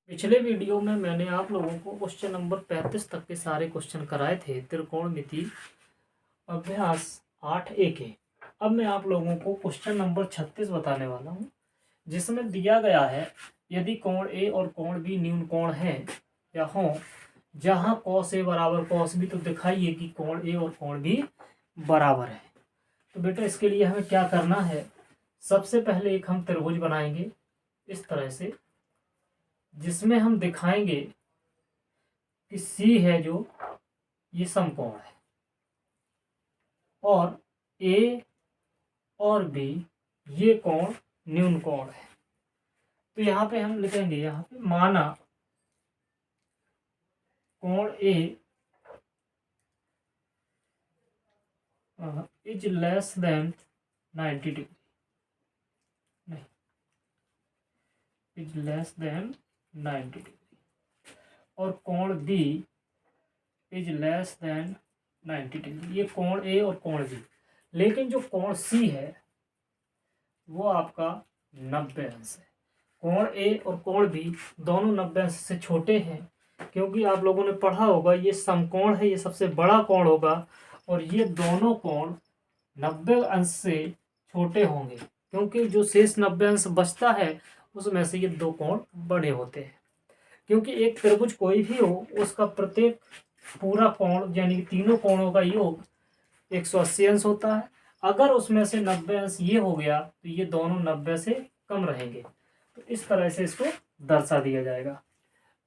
पिछले वीडियो में मैंने आप लोगों को क्वेश्चन नंबर 35 तक के सारे क्वेश्चन कराए थे त्रिकोणमिति अभ्यास 8A के। अब मैं आप लोगों को क्वेश्चन नंबर 36 बताने वाला हूँ, जिसमें दिया गया है यदि कोण ए और कोण बी न्यून कोण है या हो जहाँ cos A बराबर cos B, तो दिखाइए कि कोण ए और कोण बी बराबर है। तो बेटा इसके लिए हमें क्या करना है, सबसे पहले एक हम त्रिभुज बनाएंगे इस तरह से, जिसमें हम दिखाएंगे कि सी है जो ये समकोण है और ए और बी ये कोण न्यून कोण है। तो यहाँ पे हम लिखेंगे, यहाँ पे माना कोण A is less than 90 degree, नहीं, इज लेस देन 90 डिग्री, और कोण B is less than 90 degree. ये कोण ए और कोण बी, लेकिन जो कोण सी है वो आपका 90 अंश है। कोण ए और कोण बी दोनों 90 अंश से छोटे हैं, क्योंकि आप लोगों ने पढ़ा होगा ये समकोण है, ये सबसे बड़ा कोण होगा और ये दोनों कोण 90 अंश से छोटे होंगे, क्योंकि जो शेष 90 अंश बचता है उसमें से ये दो कोण बड़े होते हैं। क्योंकि एक त्रिभुज कोई भी हो उसका प्रत्येक पूरा कोण यानी कि तीनों कोणों का योग 180 अंश होता है। अगर उसमें से 90 अंश ये हो गया तो ये दोनों 90 से कम रहेंगे। तो इस तरह से इसको दर्शा दिया जाएगा।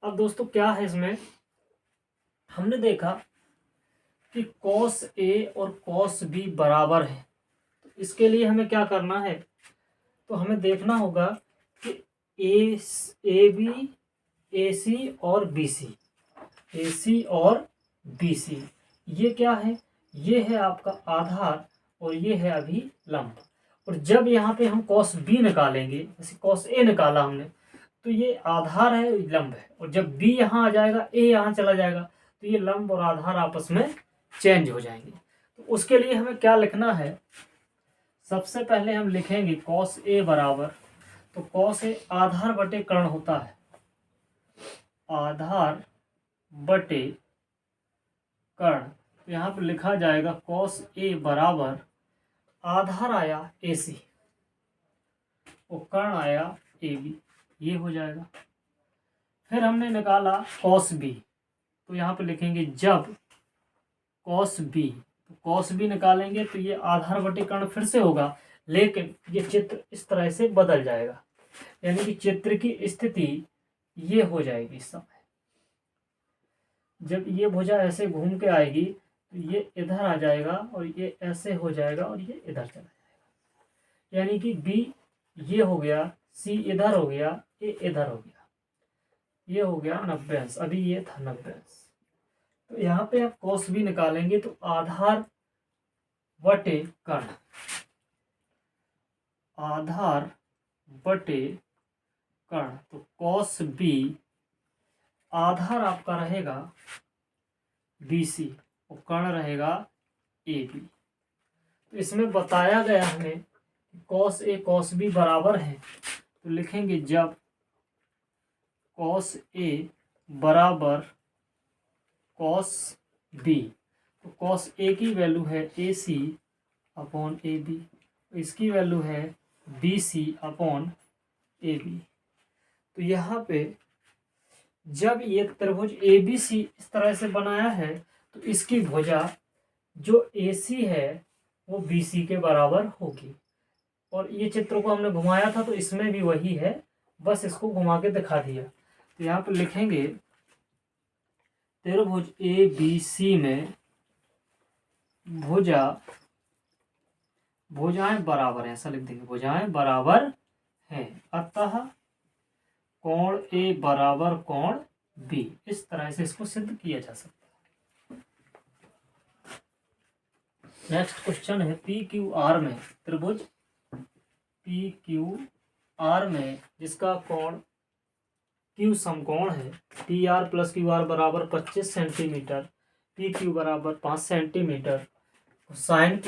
अब दोस्तों क्या है, इसमें हमने देखा कि cos A और cos B बराबर है। तो इसके लिए हमें क्या करना है, तो हमें देखना होगा कि AB AC और BC, AC और BC ये क्या है, ये है आपका आधार और ये है अभी लंब। और जब यहाँ पे हम cos B निकालेंगे, जैसे cos A निकाला हमने, तो ये आधार है लंब है, और जब B यहाँ आ जाएगा A यहाँ चला जाएगा तो ये लंब और आधार आपस में चेंज हो जाएंगे। तो उसके लिए हमें क्या लिखना है, सबसे पहले हम लिखेंगे cos A बराबर, तो cos A आधार बटे कर्ण होता है, आधार बटे कर्ण। तो यहाँ पर लिखा जाएगा cos A बराबर आधार आया AC और कर्ण आया AB, ये हो जाएगा। फिर हमने निकाला cos B, तो यहाँ पे लिखेंगे जब cos B, तो cos B निकालेंगे तो ये आधार बटे कर्ण फिर से होगा, लेकिन ये चित्र इस तरह से बदल जाएगा, यानी कि चित्र की स्थिति ये हो जाएगी इस समय। जब ये भुजा ऐसे घूम के आएगी तो ये इधर आ जाएगा और ये ऐसे हो जाएगा और ये इधर चला जाएगा, यानी कि B ये हो गया, C इधर हो गया, A इधर हो गया, ये हो गया 90 अंश, अभी ये था 90 अंश। तो यहाँ पे आप cos B निकालेंगे तो आधार बटे कर्ण, आधार बटे कर्ण, तो cos B आधार आपका रहेगा BC और कर्ण रहेगा AB। तो इसमें बताया गया हमें cos A cos B बराबर है, तो लिखेंगे जब cos A बराबर cos B, तो cos A की वैल्यू है AC अपॉन AB, इसकी वैल्यू है BC अपॉन AB। तो यहाँ पे जब ये त्रिभुज ABC इस तरह से बनाया है तो इसकी भुजा जो AC है वो BC के बराबर होगी। और ये चित्र को हमने घुमाया था तो इसमें भी वही है, बस इसको घुमा के दिखा दिया। तो यहाँ पर लिखेंगे त्रिभुज ABC में भुजाएं बराबर हैं, ऐसा लिख देंगे, भुजाएं बराबर हैं, अतः कोण A बराबर कोण B। इस तरह से इसको सिद्ध किया जा सकता है। नेक्स्ट क्वेश्चन है PQR में, त्रिभुज PQR में जिसका कोण Q समकोण है, PR प्लस QR बराबर 25 सेंटीमीटर, PQ बराबर 5 centimetre, sine P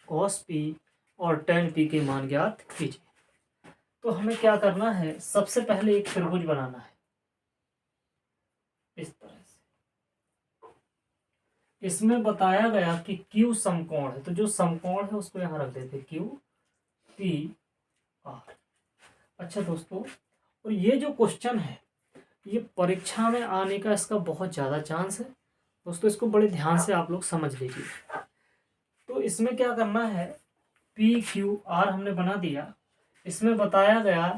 cos P और tan P के मान ज्ञात कीजिए। तो हमें क्या करना है, सबसे पहले एक त्रिभुज बनाना है। इसमें बताया गया कि क्यू समकोण है, तो जो समकोण है उसको यहाँ रख देते क्यू पी आर। अच्छा दोस्तों, और ये जो क्वेश्चन है ये परीक्षा में आने का इसका बहुत ज़्यादा चांस है दोस्तों, इसको बड़े ध्यान से आप लोग समझ लीजिए। तो इसमें क्या करना है, पी क्यू आर हमने बना दिया। इसमें बताया गया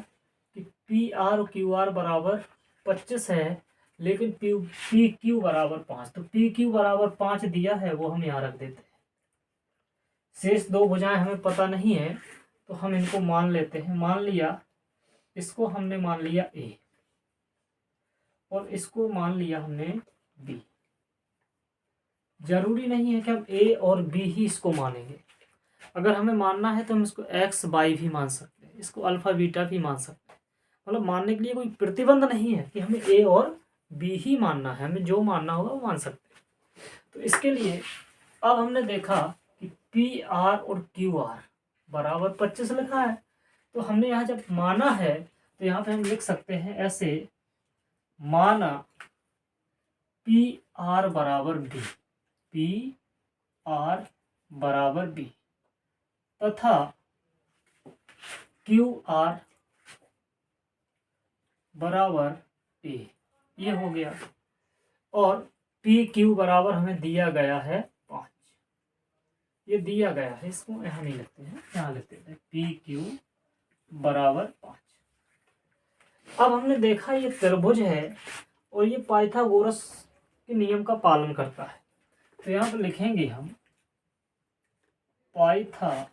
कि पी आर और क्यू आर बराबर 25 है, लेकिन पी क्यू बराबर 5, तो पी क्यू बराबर 5 दिया है, वो हम यहाँ रख देते हैं। शेष दो भुजाएं हमें पता नहीं है, तो हम इनको मान लेते हैं। मान लिया, इसको हमने मान लिया ए और इसको मान लिया हमने बी। जरूरी नहीं है कि हम ए और बी ही इसको मानेंगे, अगर हमें मानना है तो हम इसको एक्स वाई भी मान सकते हैं, इसको अल्फा बीटा भी मान सकते हैं। मतलब मानने के लिए कोई प्रतिबंध नहीं है कि हमें ए और बी ही मानना है, हमें जो मानना होगा वो मान सकते हैं। तो इसके लिए अब हमने देखा कि पी आर और क्यू आर बराबर 25 लिखा है, तो हमने यहाँ जब माना है तो यहाँ पे हम लिख सकते हैं ऐसे, माना पी आर बराबर बी, पी आर बराबर बी तथा क्यू आर बराबर ए, ये हो गया। और पी क्यू बराबर हमें दिया गया है 5, ये दिया गया है, इसको यहाँ नहीं लिखते हैं, यहाँ लिखते हैं पी क्यू बराबर 5। अब हमने देखा ये त्रिभुज है और ये पाइथागोरस के नियम का पालन करता है, तो यहाँ पर लिखेंगे हम पाइथागोरस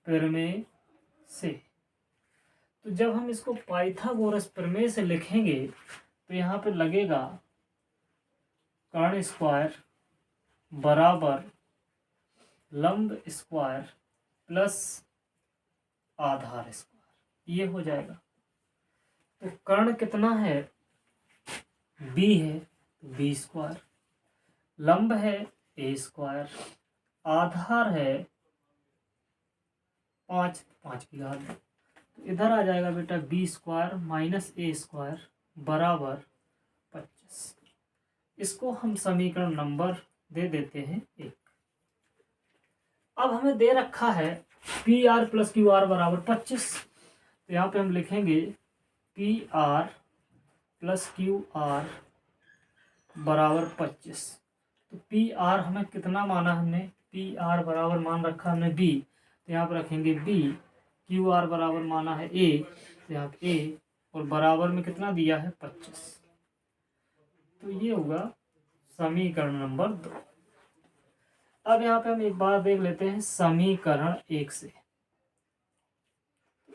प्रमेय से। तो जब हम इसको पाइथागोरस प्रमेय से लिखेंगे तो यहाँ पे लगेगा कर्ण स्क्वायर बराबर लंब स्क्वायर प्लस आधार स्क्वायर, ये हो जाएगा। तो कर्ण कितना है, बी है, तो बी स्क्वायर, लंब है ए स्क्वायर, आधार है 5, 5 की घात, तो इधर आ जाएगा बेटा बी स्क्वायर माइनस ए स्क्वायर बराबर 25। इसको हम समीकरण नंबर दे देते हैं 1। अब हमें दे रखा है P R plus Q R बराबर 25, तो यहाँ पे हम लिखेंगे P R plus Q R बराबर 25। तो पी आर हमें कितना माना, हमने पी आर बराबर मान रखा हमने बी, तो यहाँ पर रखेंगे बी। क्यू आर बराबर माना है ए, तो यहाँ पे ए, और बराबर में कितना दिया है 25। तो ये होगा समीकरण नंबर 2। अब यहाँ पे हम एक बार देख लेते हैं समीकरण 1 से।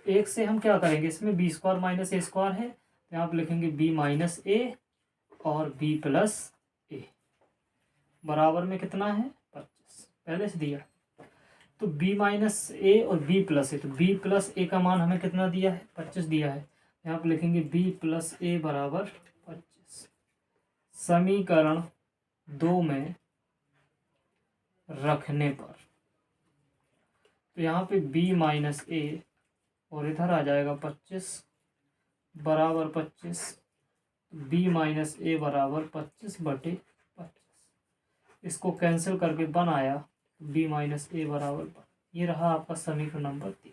1 से हम क्या करेंगे, इसमें बी स्क्वायर माइनस ए स्क्वायर है, तो यहाँ पे लिखेंगे बी माइनस ए और बी प्लस ए, बराबर में कितना है 25, पहले से दिया। तो b माइनस ए और b प्लस ए, तो b प्लस ए का मान हमें कितना दिया है 25 दिया है, यहाँ पे लिखेंगे b प्लस ए बराबर 25। समीकरण 2 में रखने पर तो यहाँ पे b माइनस ए और इधर आ जाएगा 25 बराबर 25, b माइनस ए बराबर 25/25। इसको कैंसिल करके बन आया b माइनस ए बराबर, ये रहा आपका समीकरण नंबर 3।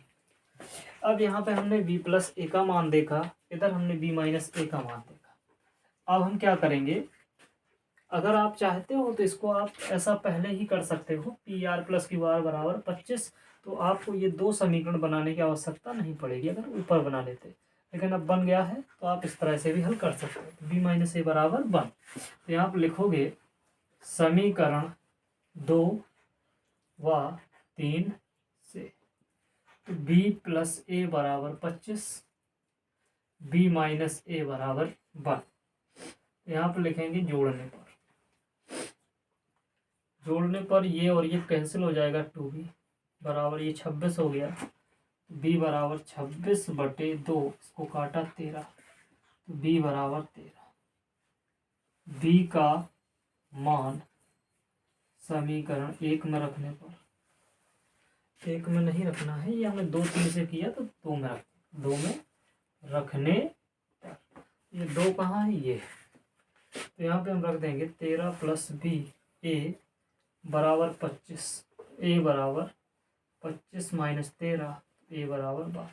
अब यहाँ पे हमने b प्लस ए का मान देखा, इधर हमने b माइनस ए का मान देखा। अब हम क्या करेंगे, अगर आप चाहते हो तो इसको आप ऐसा पहले ही कर सकते हो, P R plus Q R बराबर 25, तो आपको ये 2 समीकरण बनाने की आवश्यकता नहीं पड़ेगी अगर ऊपर बना लेते, लेकिन अब बन गया है तो आप इस तरह से भी हल कर सकते हो। b माइनस ए बराबर 1, तो यहाँ पर लिखोगे समीकरण 2 व 3 से, तो b प्लस ए बराबर 25, b माइनस ए बराबर 1। यहाँ पर लिखेंगे जोड़ने पर ये और ये कैंसिल हो जाएगा, 2b बराबर ये 26 हो गया, b बराबर 26/2, इसको काटा 13, तो b बराबर 13। b का मान समीकरण 1 में रखने पर, 1 में नहीं रखना है, ये हमने 2 3 से किया तो 2 में रखने पर, ये 2 कहाँ है, ये तो यहाँ पे हम रख देंगे 13 प्लस बी ए बराबर 25, ए बराबर 25 माइनस 13, ए बराबर 12।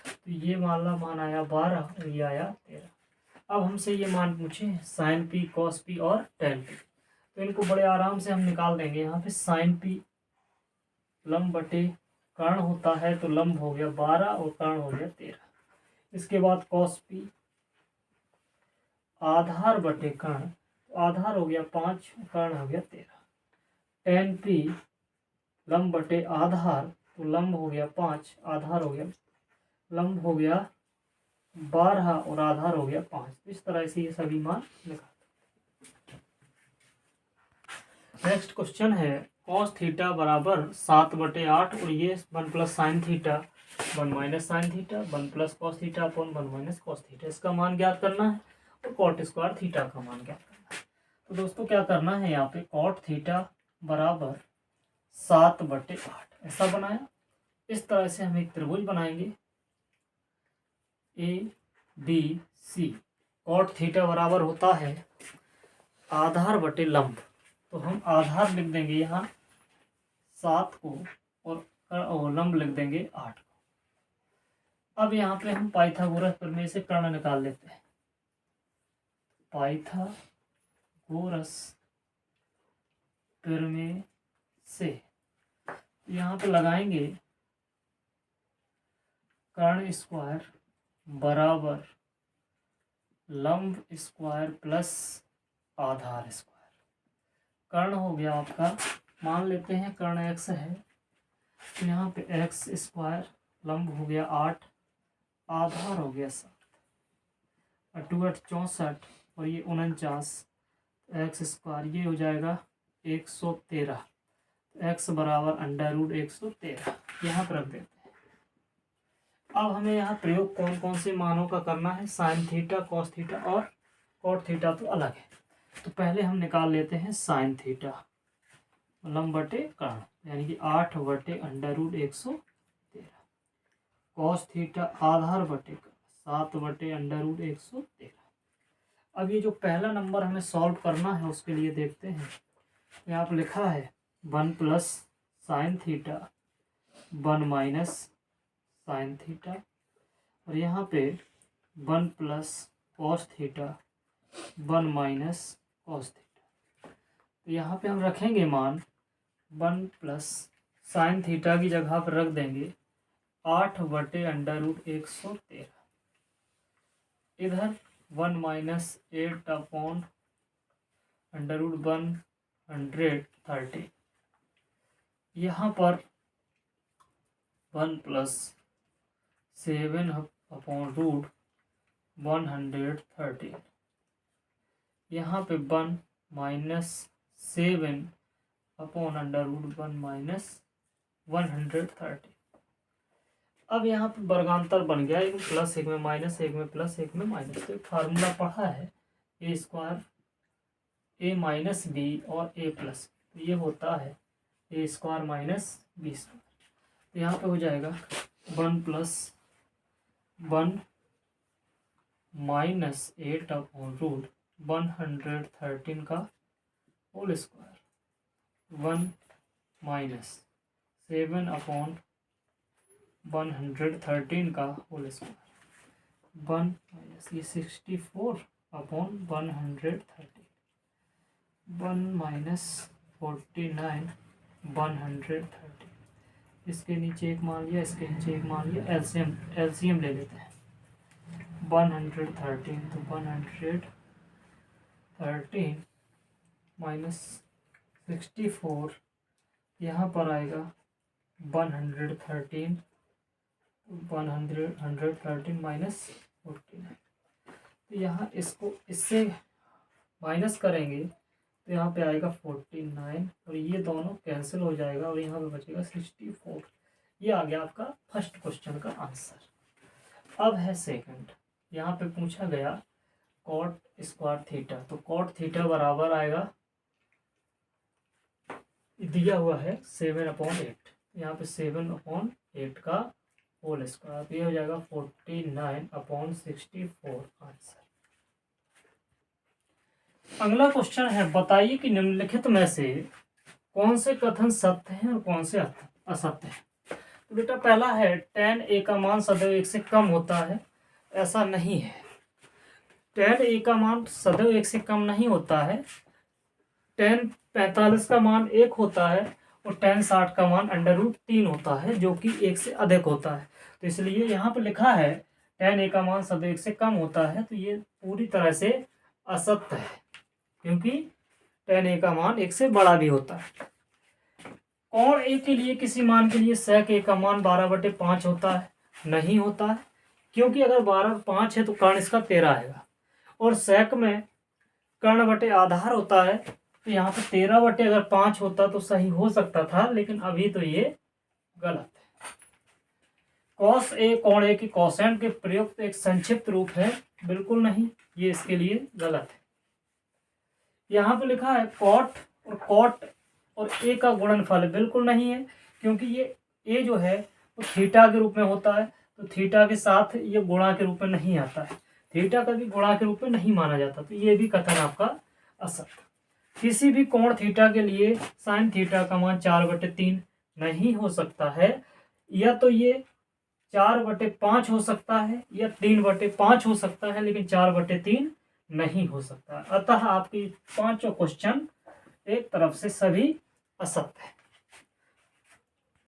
तो ये मान आया 12 और ये आया 13। अब हमसे ये मान पूछे साइन पी, कॉस पी और टेन पी, तो इनको बड़े आराम से हम निकाल देंगे। यहाँ पे साइन पी लंब बटे कर्ण होता है, तो लंब हो गया 12 और कर्ण हो गया 13। इसके बाद कॉस पी आधार बटे कर्ण, तो आधार हो गया 5, कर्ण हो गया 13। टेन पी लंब बटे आधार, तो लंब हो गया 5, आधार हो गया, लंब हो गया 12 और आधार हो गया 5। इस तरह से ये सभी मान निकाल। नेक्स्ट क्वेश्चन है कॉस थीटा बराबर 7/8 और ये 1 plus sine theta 1 minus sine theta 1 plus cos theta upon 1 minus cos theta, इसका मान ज्ञात करना है और कॉट स्क्वायर थीटा का मान ज्ञात करना है। तो दोस्तों क्या करना है, यहाँ पे कॉट थीटा बराबर 7/8 ऐसा बनाया। इस तरह से हम एक त्रिभुज बनाएंगे A B C. Cot theta बराबर होता है आधार बटे लंब, तो हम आधार लिख देंगे यहाँ 7 को और लंब लिख देंगे 8 को। अब यहाँ पे हम पाइथागोरस प्रमेय से कर्ण निकाल लेते हैं। पाइथागोरस प्रमेय से यहाँ पे लगाएंगे कर्ण स्क्वायर बराबर लंब स्क्वायर प्लस आधार स्क्वायर। कर्ण हो गया आपका, मान लेते हैं कर्ण x है, तो यहाँ पे x स्क्वायर लंब हो गया 8, आधार हो गया 7, 2 8 64 और ये 49, x स्क्वायर ये हो जाएगा 113, x बराबर √113 यहाँ पर रख देते हैं। अब हमें यहाँ प्रयोग कौन कौन से मानों का करना है, साइन थीटा, कॉस थीटा और कॉट थीटा तो अलग है। तो पहले हम निकाल लेते हैं साइन थीटा लंब बटे कर्ण यानी कि 8/√113, कॉस थीटा आधार बटे कर्ण 7/√113। अब ये जो पहला नंबर हमें सॉल्व करना है उसके लिए देखते हैं। यहाँ पर लिखा है 1 plus sine theta 1 minus sine theta और यहाँ पे 1 plus cos theta 1 minus cos theta. तो यहाँ पे हम रखेंगे मान 1 प्लस साइन थीटा की जगह पर रख देंगे 8/√113, इधर 1 माइनस 8/113, यहाँ पर 1 प्लस 7/113, यहाँ पे 1 माइनस 7/1 माइनस 130। अब यहाँ पे वर्गांतर बन गया, एक प्लस एक में माइनस, एक में प्लस एक में माइनस। तो एक फार्मूला पढ़ा है ए स्क्वायर ए माइनस बी और ए प्लस, तो ये होता है ए स्क्वायर माइनस बी स्क्वायर। तो यहाँ पे हो जाएगा 1 प्लस 1 माइनस 8/113 का होल स्क्वायर, 1 माइनस 7/113 का होल स्क्वायर, 1 माइनस ये 64/113, 1 माइनस 49/113। इसके नीचे एक मान लिया, इसके नीचे एक मान लिया, एलसीएम ले लेते हैं। 113 तो 113 माइनस 64, यहाँ पर आएगा 113 माइनस 49। तो यहाँ इसको इससे माइनस करेंगे तो यहाँ पे आएगा 49 और ये दोनों कैंसिल हो जाएगा और यहाँ पे बचेगा 64। ये आ गया आपका फर्स्ट क्वेश्चन का आंसर। अब है सेकंड, यहाँ पे पूछा गया कॉट स्क्वायर थीटा, तो कॉट थीटा बराबर आएगा, दिया हुआ है 7/8, यहाँ पे 7/8 का होल स्क्वायर, तो ये हो जाएगा 49/64 आंसर। अगला क्वेश्चन है, बताइए कि निम्नलिखित में से कौन से कथन सत्य हैं और कौन से असत्य हैं। तो बेटा पहला है, tan a का मान सदैव 1 से कम होता है। ऐसा नहीं है, tan a का मान सदैव 1 से कम नहीं होता है। tan 45 का मान 1 होता है और tan 60 का मान √3 होता है, जो कि 1 से अधिक होता है। तो इसलिए यहाँ पर लिखा है tan a का मान सदैव 1 से कम होता है, तो ये पूरी तरह से असत्य है, क्योंकि tan a का मान 1 से बड़ा भी होता है। कोण ए के लिए किसी मान के लिए sec a का मान 12/5 होता है, नहीं होता है, क्योंकि अगर 12/5 है तो कर्ण इसका 13 आएगा, और sec में कर्ण बटे आधार होता है, तो यहाँ पे 13/5 होता तो सही हो सकता था, लेकिन अभी तो ये गलत है। cos a कोण a की कोसेंट के प्रयुक्त एक संक्षिप्त रूप है, बिल्कुल नहीं, ये इसके लिए गलत है। यहाँ पे लिखा है cot और a का गुणनफल, बिल्कुल नहीं है, क्योंकि ये a जो है वो थीटा के रूप में होता है, तो थीटा के साथ ये गुणा के रूप में नहीं आता है, थीटा कभी गुणा के रूप में नहीं माना जाता, तो ये भी कथन आपका असत्य। किसी भी कोण थीटा के लिए साइन थीटा का मान 4/3 नहीं हो सकता है, या तो ये 4/5 हो सकता है या 3/5 हो सकता है, लेकिन 4/3 नहीं हो सकता। अतः आपकी पांचों क्वेश्चन एक तरफ से सभी असत्य है।